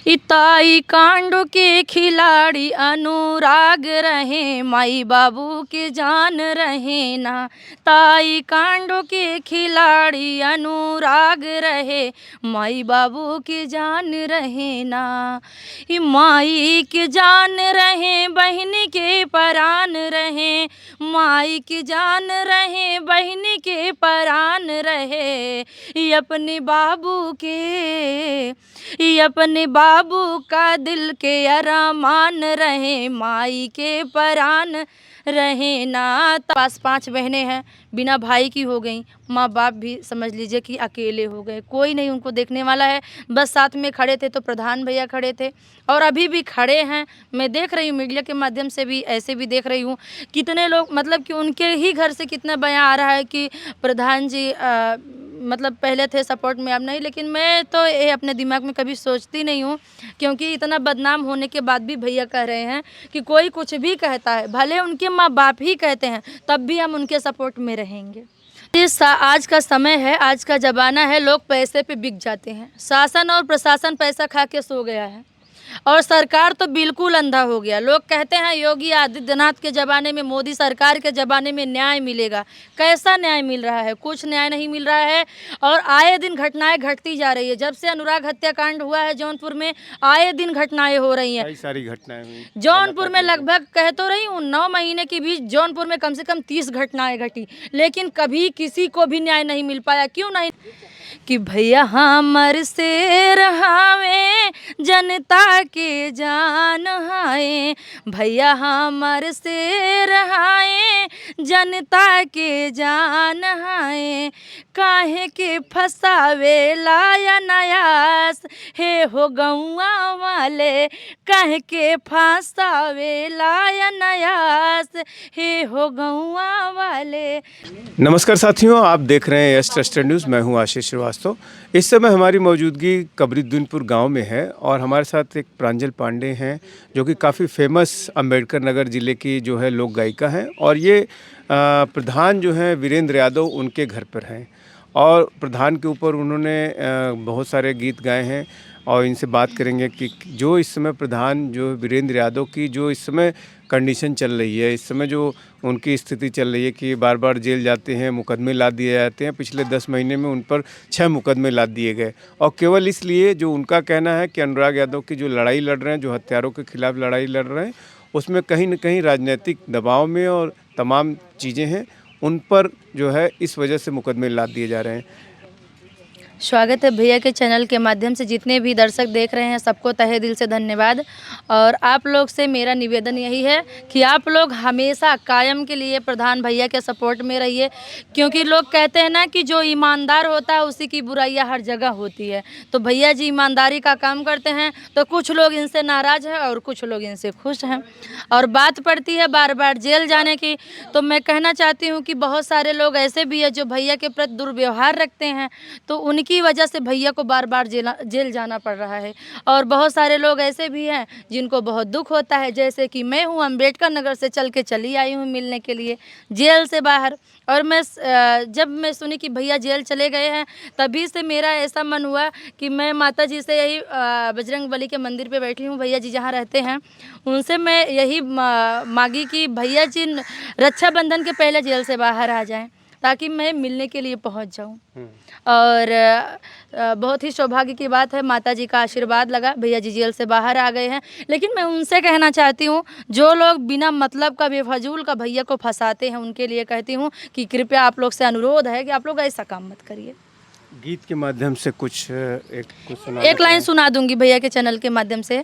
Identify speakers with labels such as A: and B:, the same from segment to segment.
A: इताई कांडो के खिलाड़ी अनुराग रहे, माई बाबू के जान रहे ना। ताई कांडो के खिलाड़ी अनुराग रहे, माई बाबू की जान रहे ना। माई की जान रहे, बहन के परान रहे, माई की जान रहे, बहन के परान रहे। अपने बाबू के, अपने बाबू का दिल के अरमान रहे, माई के परान रहे ना। पास 5 बहनें हैं, बिना भाई की हो गई, माँ बाप भी समझ लीजिए कि अकेले हो गए, कोई नहीं उनको देखने वाला है। बस साथ में खड़े थे तो प्रधान भैया खड़े थे और अभी भी खड़े हैं। मैं देख रही हूँ मीडिया के माध्यम से भी, ऐसे भी देख रही हूँ कितने लोग, मतलब कि उनके ही घर से कितना बयान आ रहा है कि प्रधान जी मतलब पहले थे सपोर्ट में, अब नहीं। लेकिन मैं तो ये अपने दिमाग में कभी सोचती नहीं हूँ, क्योंकि इतना बदनाम होने के बाद भी भैया कह रहे हैं कि कोई कुछ भी कहता है, भले उनके माँ बाप ही कहते हैं, तब भी हम उनके सपोर्ट में रहेंगे। आज का समय है, आज का ज़माना है, लोग पैसे पे बिक जाते हैं। शासन और प्रशासन पैसा खा के सो गया है और सरकार तो बिल्कुल अंधा हो गया। लोग कहते हैं योगी आदित्यनाथ के ज़माने में, मोदी सरकार के ज़माने में न्याय मिलेगा। कैसा न्याय मिल रहा है? कुछ न्याय नहीं मिल रहा है और आए दिन घटनाएं घटती जा रही है। जब से अनुराग हत्याकांड हुआ है जौनपुर में, आए दिन घटनाएं हो रही हैं।
B: कई सारी घटनाएं हुई
A: जौनपुर में, लगभग कह तो रही हूँ 9 महीने के बीच जौनपुर में कम से कम 30 घटनाएं घटी, लेकिन कभी किसी को भी न्याय नहीं मिल पाया। क्यों नहीं? कि भैया हमर से रहावे, जनता के जान हाय। भैया हमर से रहाए, जनता के जान हाय। काहे के फसावे लाया नयास, हे हो गौआ वाले। काहे के फसावे लाया नयास, हे हो गौआ वाले।
B: नमस्कार साथियों, आप देख रहे हैं यस ट्रस्टेड न्यूज़। मैं हूं आशीष श्रीवास्तव। इस समय हमारी मौजूदगी कबरीद्दीनपुर गांव में है और हमारे साथ एक प्रांजल पांडे हैं जो कि काफ़ी फेमस अम्बेडकर नगर ज़िले की जो है लोक गायिका हैं और ये प्रधान जो हैं वीरेंद्र यादव उनके घर पर हैं और प्रधान के ऊपर उन्होंने बहुत सारे गीत गाए हैं और इनसे बात करेंगे कि जो इस समय प्रधान जो वीरेंद्र यादव की जो इस समय कंडीशन चल रही है, इस समय जो उनकी स्थिति चल रही है कि बार बार जेल जाते हैं, मुकदमे लाद दिए जाते हैं। पिछले 10 महीने में उन पर 6 मुकदमे लाद दिए गए और केवल इसलिए, जो उनका कहना है कि अनुराग यादव की जो लड़ाई लड़ रहे हैं, जो हत्यारों के खिलाफ लड़ाई लड़ रहे हैं, उसमें कहीं न कहीं राजनीतिक दबाव में और तमाम चीज़ें हैं, उन पर जो है इस वजह से मुकदमे लाद दिए जा रहे हैं।
A: स्वागत है भैया के चैनल के माध्यम से। जितने भी दर्शक देख रहे हैं सबको तहे दिल से धन्यवाद। और आप लोग से मेरा निवेदन यही है कि आप लोग हमेशा कायम के लिए प्रधान भैया के सपोर्ट में रहिए, क्योंकि लोग कहते हैं ना कि जो ईमानदार होता है उसी की बुराइयां हर जगह होती है। तो भैया जी ईमानदारी का काम करते हैं, तो कुछ लोग इनसे नाराज़ हैं और कुछ लोग इनसे खुश हैं। और बात पड़ती है बार बार जेल जाने की, तो मैं कहना चाहती हूँ कि बहुत सारे लोग ऐसे भी हैं जो भैया के प्रति दुर्व्यवहार रखते हैं, तो उनकी वजह से भैया को बार बार जेल जाना पड़ रहा है। और बहुत सारे लोग ऐसे भी हैं जिनको बहुत दुख होता है, जैसे कि मैं हूँ, अम्बेडकर नगर से चल के चली आई हूँ मिलने के लिए जेल से बाहर। और मैं जब मैं सुनी कि भैया जेल चले गए हैं, तभी से मेरा ऐसा मन हुआ कि मैं माता जी से यही बजरंग बली के मंदिर पे बैठी हूँ, भैया जी जहाँ रहते हैं, उनसे मैं यही मांगी कि भैया जी रक्षाबंधन के पहले जेल से बाहर आ जाएं, ताकि मैं मिलने के लिए पहुंच जाऊं। और बहुत ही सौभाग्य की बात है, माता जी का आशीर्वाद लगा, भैया जी जेल से बाहर आ गए हैं। लेकिन मैं उनसे कहना चाहती हूँ, जो लोग बिना मतलब का, बेफजूल का भैया को फंसाते हैं, उनके लिए कहती हूँ कि कृपया आप लोग से अनुरोध है कि आप लोग ऐसा काम मत करिए।
B: गीत के माध्यम से कुछ
A: एक लाइन सुना दूंगी भैया के चैनल के माध्यम से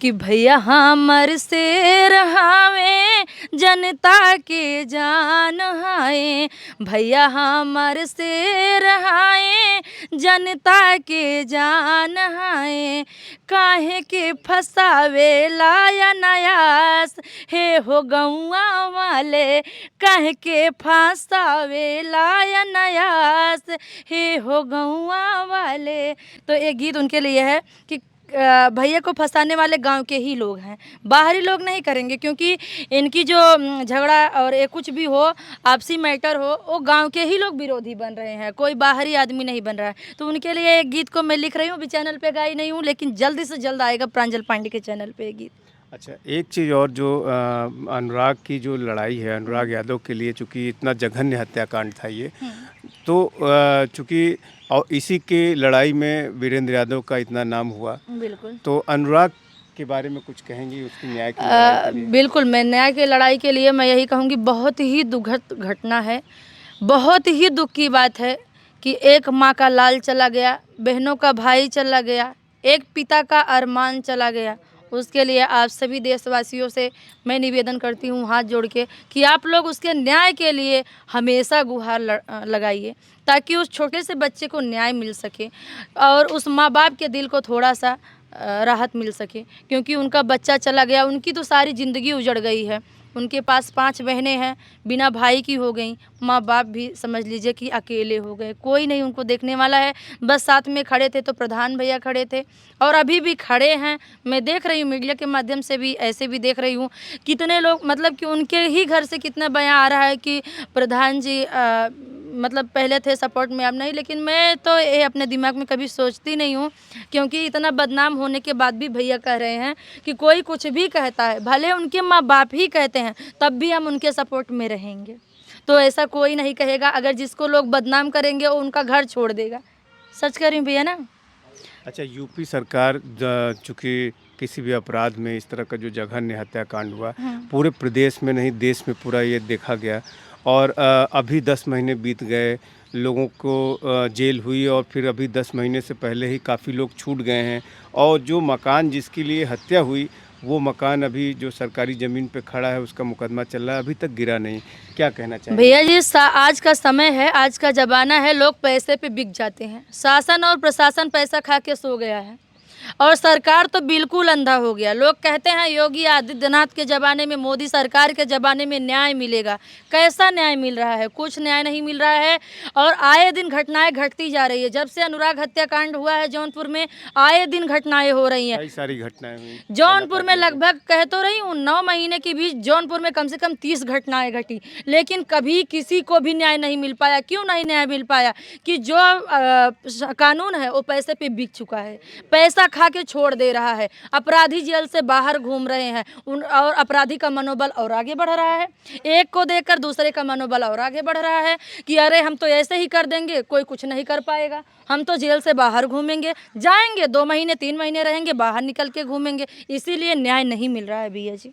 A: कि भैया हमर से रहावे, जनता के जान हाय। भैया हमर से रहाए, जनता के जान हाय। काहे के फसावे लाया नयास, हे हो गौआ वाले। काहे के फसावे लाया नयास, हे हो गौआ वाले। तो एक गीत उनके लिए है कि भैया को फंसाने वाले गांव के ही लोग हैं, बाहरी लोग नहीं करेंगे, क्योंकि इनकी जो झगड़ा और ये कुछ भी हो, आपसी मैटर हो, वो गांव के ही लोग विरोधी बन रहे हैं, कोई बाहरी आदमी नहीं बन रहा है। तो उनके लिए एक गीत को मैं लिख रही हूँ, भी चैनल पे गाई नहीं हूँ, लेकिन जल्दी से जल्द आएगा प्रांजल पांडे के चैनल पे ये गीत।
B: अच्छा, एक चीज़ और जो अनुराग की जो लड़ाई है, अनुराग यादव के लिए, चूँकि इतना जघन्य हत्याकांड था ये, तो चूँकि और इसी के लड़ाई में वीरेंद्र यादव का इतना नाम हुआ,
A: बिल्कुल।
B: तो अनुराग के बारे में कुछ कहेंगी, उसकी न्याय की लड़ाई के लिए?
A: बिल्कुल, मैं न्याय की लड़ाई के लिए मैं यही कहूँगी, बहुत ही दुखद घटना है, बहुत ही दुख की बात है कि एक माँ का लाल चला गया, बहनों का भाई चला गया, एक पिता का अरमान चला गया। उसके लिए आप सभी देशवासियों से मैं निवेदन करती हूँ हाथ जोड़ के कि आप लोग उसके न्याय के लिए हमेशा गुहार लगाइए, ताकि उस छोटे से बच्चे को न्याय मिल सके और उस माँ बाप के दिल को थोड़ा सा राहत मिल सके, क्योंकि उनका बच्चा चला गया, उनकी तो सारी ज़िंदगी उजड़ गई है। उनके पास 5 बहनें हैं, बिना भाई की हो गई, माँ बाप भी समझ लीजिए कि अकेले हो गए, कोई नहीं उनको देखने वाला है। बस साथ में खड़े थे तो प्रधान भैया खड़े थे और अभी भी खड़े हैं। मैं देख रही हूँ मीडिया के माध्यम से भी, ऐसे भी देख रही हूँ कितने लोग, मतलब कि उनके ही घर से कितना बयान आ रहा है कि प्रधान जी मतलब पहले थे सपोर्ट में, अब नहीं। लेकिन मैं तो ये अपने दिमाग में कभी सोचती नहीं हूँ, क्योंकि इतना बदनाम होने के बाद भी भैया कह रहे हैं कि कोई कुछ भी कहता है, भले उनके माँ बाप ही कहते हैं, तब भी हम उनके सपोर्ट में रहेंगे। तो ऐसा कोई नहीं कहेगा, अगर जिसको लोग बदनाम करेंगे वो उनका घर छोड़ देगा। सच कह रही हूँ भैया ना।
B: अच्छा, यूपी सरकार चूँकि किसी भी अपराध में इस तरह का जो जघन्य हत्याकांड हुआ, पूरे प्रदेश में नहीं देश में पूरा ये देखा गया, और अभी 10 महीने बीत गए, लोगों को जेल हुई, और फिर अभी 10 महीने से पहले ही काफ़ी लोग छूट गए हैं, और जो मकान जिसके लिए हत्या हुई, वो मकान अभी जो सरकारी ज़मीन पे खड़ा है उसका मुकदमा चल रहा है, अभी तक गिरा नहीं। क्या कहना चाहेंगे?
A: भैया जी, आज का समय है, आज का ज़माना है, लोग पैसे पे बिक जाते हैं। शासन और प्रशासन पैसा खा के सो गया है और सरकार तो बिल्कुल अंधा हो गया। लोग कहते हैं योगी आदित्यनाथ के ज़माने में, मोदी सरकार के ज़माने में न्याय मिलेगा। कैसा न्याय मिल रहा है? कुछ न्याय नहीं मिल रहा है और आए दिन घटनाएं घटती जा रही है। जब से अनुराग हत्याकांड हुआ है जौनपुर में, आए दिन घटनाएं हो रही हैं।
B: कई सारी घटनाएं हुई
A: जौनपुर में, लगभग कह तो रही हूँ 9 महीने के बीच जौनपुर में कम से कम 30 घटनाएं घटी, लेकिन कभी किसी को भी न्याय नहीं मिल पाया। क्यों नहीं न्याय मिल पाया? कि जो कानून है वो पैसे पे बिक चुका है, पैसा खा के छोड़ दे रहा है। अपराधी जेल से बाहर घूम रहे हैं और अपराधी का मनोबल और आगे बढ़ रहा है। एक को देखकर दूसरे का मनोबल और आगे बढ़ रहा है कि अरे हम तो ऐसे ही कर देंगे, कोई कुछ नहीं कर पाएगा, हम तो जेल से बाहर घूमेंगे, जाएंगे 2 महीने 3 महीने रहेंगे, बाहर निकल के घूमेंगे। इसीलिए न्याय नहीं मिल रहा है भैया जी।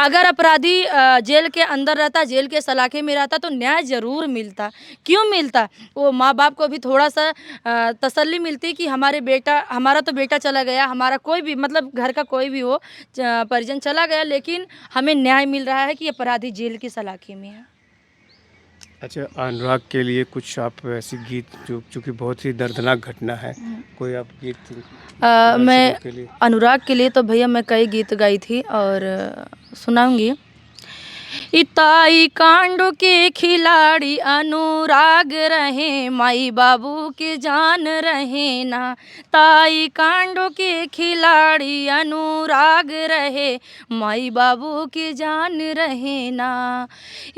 A: अगर अपराधी जेल के अंदर रहता, जेल के सलाखे में रहता, तो न्याय ज़रूर मिलता। क्यों मिलता? वो माँ बाप को भी थोड़ा सा तसल्ली मिलती कि हमारा तो बेटा चला गया, हमारा कोई भी, मतलब घर का कोई भी हो परिजन चला गया, लेकिन हमें न्याय मिल रहा है कि अपराधी जेल की सलाखे में है।
B: अच्छा, अनुराग के लिए कुछ आप ऐसी गीत जो चूँकि बहुत ही दर्दनाक घटना है, कोई आप गीत
A: मैं
B: के लिए?
A: अनुराग के लिए तो भैया मैं कई गीत गाई थी और सुनाऊंगी। इताई कांडो के खिलाड़ी अनुराग रहे, माई बाबू के जान रहे ना। ताई कांडो के खिलाड़ी अनुराग रहे, माई बाबू के जान रहे ना।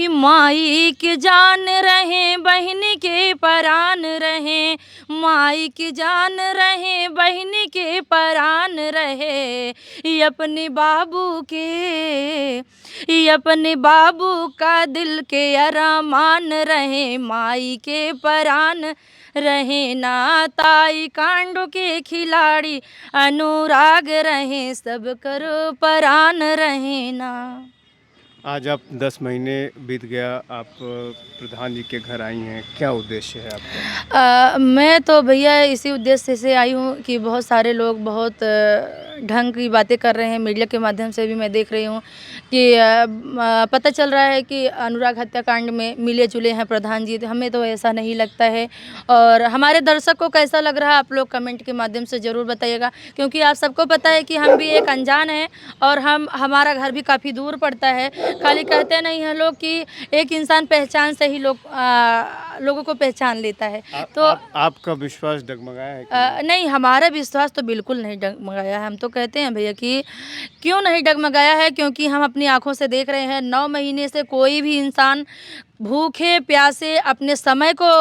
A: माई के जान रहे, बहन के परान रहे, माई के जान रहे, बहन के परान रहे। अपने बाबू बाबू का दिल के अरमान रहे, माई के परान रहे ना। ताई कांडो के खिलाड़ी अनुराग रहे, सब करो परान रहे ना।
B: आज आप 10 महीने बीत गया, आप प्रधान जी के घर आई हैं, क्या उद्देश्य है आपका?
A: मैं तो भैया इसी उद्देश्य से आई हूँ कि बहुत सारे लोग बहुत ढंग की बातें कर रहे हैं। मीडिया के माध्यम से भी मैं देख रही हूँ कि पता चल रहा है कि अनुराग हत्याकांड में मिले जुले हैं प्रधान जी। हमें तो ऐसा नहीं लगता है। और हमारे दर्शक को कैसा लग रहा है आप लोग कमेंट के माध्यम से ज़रूर बताइएगा, क्योंकि आप सबको पता है कि हम भी एक अनजान हैं और हमारा घर भी काफ़ी दूर पड़ता है। खाली कहते नहीं हैं लोग कि एक इंसान पहचान से ही लोगों को पहचान लेता है। तो
B: आपका विश्वास डगमगाया है कि
A: नहीं, हमारा विश्वास तो बिल्कुल नहीं डगमगाया है। हम तो कहते हैं भैया कि क्यों नहीं डगमगाया है, क्योंकि हम अपनी आँखों से देख रहे हैं 9 महीने से कोई भी इंसान भूखे प्यासे अपने समय को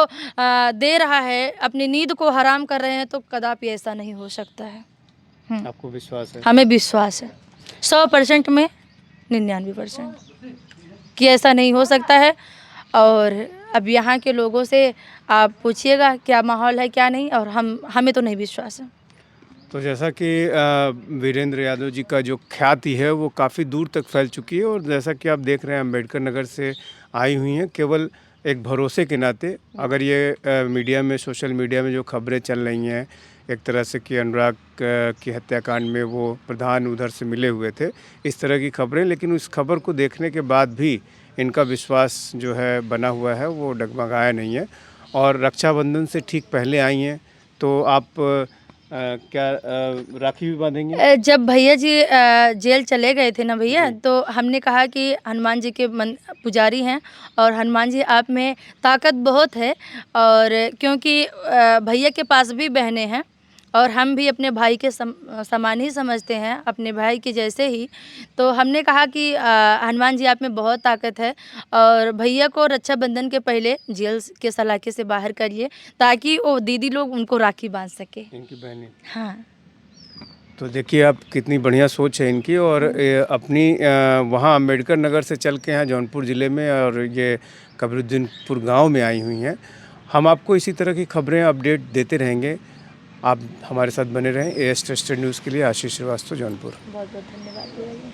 A: दे रहा है, अपनी नींद को हराम कर रहे हैं, तो कदापि ऐसा नहीं हो सकता है।
B: आपको विश्वास है?
A: हमें विश्वास है 100% में 99% कि ऐसा नहीं हो सकता है। और अब यहाँ के लोगों से आप पूछिएगा क्या माहौल है क्या नहीं, और हमें तो नहीं विश्वास है।
B: तो जैसा कि वीरेंद्र यादव जी का जो ख्याति है वो काफ़ी दूर तक फैल चुकी है, और जैसा कि आप देख रहे हैं अम्बेडकर नगर से आई हुई हैं केवल एक भरोसे के नाते। अगर ये मीडिया में, सोशल मीडिया में जो खबरें चल रही हैं एक तरह से कि अनुराग की हत्याकांड में वो प्रधान उधर से मिले हुए थे, इस तरह की खबरें, लेकिन उस खबर को देखने के बाद भी इनका विश्वास जो है बना हुआ है, वो डगमगाया नहीं है। और रक्षाबंधन से ठीक पहले आई हैं, तो आप क्या राखी भी बांधेंगे?
A: जब भैया जी जेल चले गए थे ना भैया, तो हमने कहा कि हनुमान जी के पुजारी हैं और हनुमान जी आप में ताकत बहुत है, और क्योंकि भैया के पास भी बहनें हैं और हम भी अपने भाई के समान ही समझते हैं, अपने भाई के जैसे ही। तो हमने कहा कि हनुमान जी आप में बहुत ताकत है, और भैया को रक्षाबंधन के पहले जेल के सलाखे से बाहर करिए, ताकि वो दीदी लोग उनको राखी बांध सके,
B: इनकी बहनें।
A: हाँ।
B: तो देखिए आप, कितनी बढ़िया सोच है इनकी, और अपनी वहाँ अम्बेडकर नगर से चल के यहाँ जौनपुर ज़िले में और ये कबरुद्दीनपुर गांव में आई हुई हैं। हम आपको इसी तरह की खबरें अपडेट देते रहेंगे। आप हमारे साथ बने रहें। AS ट्रस्टेड न्यूज़ के लिए आशीष श्रीवास्तव, जौनपुर।
A: बहुत बहुत धन्यवाद भैया जी।